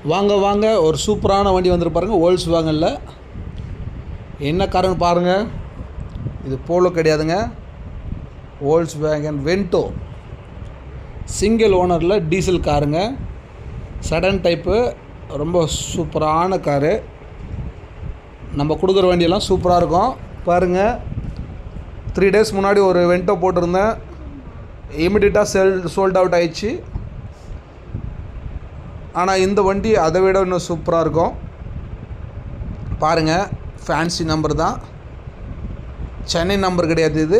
வாங்க வாங்க ஒரு சூப்பரான வண்டி வந்துட்டு பாருங்கள். Volkswagenல என்ன காருன்னு பாருங்கள். இது போலோ கிடையாதுங்க, Volkswagen Vento சிங்கிள் ஓனரில் டீசல் காருங்க. சடன் டைப்பு, ரொம்ப சூப்பரான காரு. நம்ம கொடுக்குற வண்டியெல்லாம் சூப்பராக இருக்கும் பாருங்கள். 3 days முன்னாடி ஒரு வென்டோ போட்டிருந்தேன், இமிடியட்டாக சோல்ட் அவுட் ஆயிடுச்சு. ஆனால் இந்த வண்டி அதை விட இன்னும் சூப்பராக இருக்கும் பாருங்கள். ஃபேன்சி நம்பர் தான், சென்னை நம்பர் கிடையாது, இது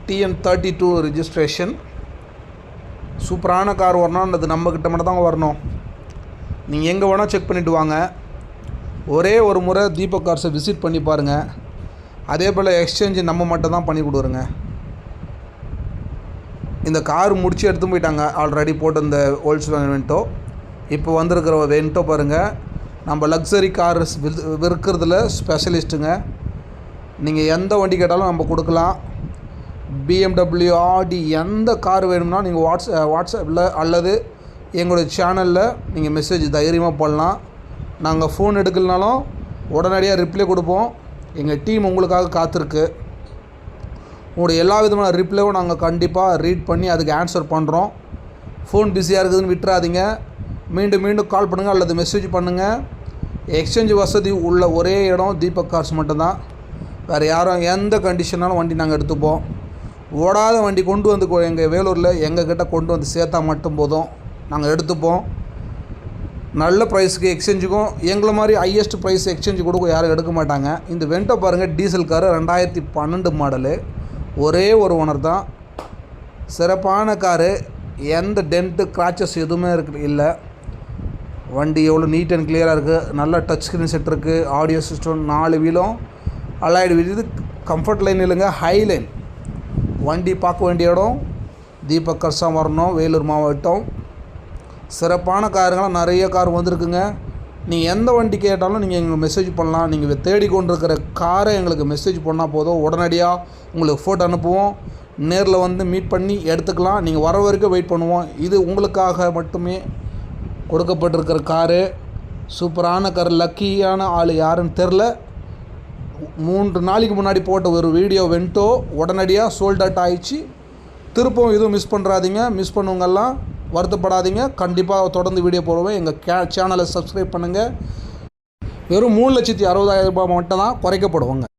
TN32 ரிஜிஸ்ட்ரேஷன். சூப்பரான கார் வரணும், அது நம்மக்கிட்ட மட்டும் தான் வரணும். நீங்கள் எங்கே வேணால் செக் பண்ணிவிட்டு வாங்க. ஒரே ஒரு முறை தீபக் கார்ஸை விசிட் பண்ணி பாருங்கள். அதே போல் எக்ஸ்சேஞ்சு நம்ம மட்டும் தான் பண்ணி கொடுக்குறோங்க. இந்த கார் முடித்து எடுத்து போயிட்டாங்க ஆல்ரெடி போட்டு இந்த Volkswagen Vento. இப்போ வந்திருக்கிற வென்டோ பாருங்கள். நம்ம லக்ஸரி கார் விற்கிறதுல ஸ்பெஷலிஸ்ட்டுங்க. நீங்கள் எந்த வண்டி கேட்டாலும் நம்ம கொடுக்கலாம். BMW, Audi எந்த கார் வேணும்னா நீங்கள் வாட்ஸ்அப்பில் அல்லது எங்களுடைய சேனலில் நீங்கள் மெசேஜ் தைரியமாக போடலாம். நாங்கள் ஃபோன் எடுக்கலனாலும் உடனடியாக ரிப்ளை கொடுப்போம். எங்கள் டீம் உங்களுக்காக காத்திருக்கு. உங்களுடைய எல்லா விதமான ரிப்ளையும் நாங்கள் கண்டிப்பாக ரீட் பண்ணி அதுக்கு ஆன்சர் பண்ணுறோம். ஃபோன் பிஸியாக இருக்குதுன்னு விட்டுறாதீங்க. மீண்டும் மீண்டும் கால் பண்ணுங்கள் அல்லது மெசேஜ் பண்ணுங்கள். எக்ஸ்சேஞ்ச் வசதி உள்ள ஒரே இடம் தீபக் கார்ஸ் மட்டும்தான். வேறு யாரும் எந்த கண்டிஷனாலும் வண்டி நாங்கள் எடுத்துப்போம். ஓடாத வண்டி கொண்டு வந்து எங்கள் வேலூரில் எங்கள் கிட்டே கொண்டு வந்து சேர்த்தா மட்டும் போதும், நாங்கள் எடுத்துப்போம். நல்ல ப்ரைஸுக்கு எக்ஸ்சேஞ்சுக்கும் எங்களை மாதிரி ஹையஸ்ட் ப்ரைஸ் எக்ஸ்சேஞ்சு கொடுக்க யாரும் எடுக்க மாட்டாங்க. இந்த வென்டோ பாருங்கள், டீசல் காரு, 2012 மாடலு, ஒரே ஒரு ஓனர் தான். சிறப்பான காரு, எந்த டென்ட்டு கிராச்சஸ் எதுவுமே இல்லை. வண்டி எவ்வளோ நீட் அண்ட் கிளியராக இருக்குது. நல்ல டச் ஸ்க்ரீன் செட் இருக்குது, ஆடியோ சிஸ்டம், 4 வீலும் அலாய்டு வீல். இது கம்ஃபர்ட் லைன் இல்லைங்க, ஹை லைன். வண்டி பார்க்க வேண்டிய இடம் தீபக் கார்ஸாக வரணும், வேலூர் மாவட்டம். சிறப்பான காருங்களாம் நிறைய கார் வந்திருக்குங்க. நீங்கள் எந்த வண்டி கேட்டாலும் நீங்கள் எங்களுக்கு மெசேஜ் பண்ணலாம். நீங்கள் தேடிக்கொண்டிருக்கிற காரை எங்களுக்கு மெசேஜ் பண்ணால் போதும், உடனடியாக உங்களுக்கு ஃபோட்டோ அனுப்புவோம். நேரில் வந்து மீட் பண்ணி எடுத்துக்கலாம். நீங்கள் வர வரைக்கும் வெயிட் பண்ணுவோம். இது உங்களுக்காக மட்டுமே கொடுக்கப்பட்டிருக்கிற காரு. சூப்பரான கார். லக்கியான ஆள் யாருன்னு தெரில. 3 நாளைக்கு முன்னாடி போட்ட ஒரு வீடியோ வென்டோ உடனடியாக சோல்ட் அவுட் ஆயிடுச்சு. திருப்பவும் எதுவும் மிஸ் பண்ணுறாதீங்க. மிஸ் பண்ணுவங்கெல்லாம் வருத்தப்படாதீங்க. கண்டிப்பாக தொடர்ந்து வீடியோ போடுவேன். எங்கள் சேனலை சப்ஸ்கிரைப் பண்ணுங்கள். வெறும் 3,60,000 ரூபாய் மட்டும் தான் குறைக்கப்படுவாங்க.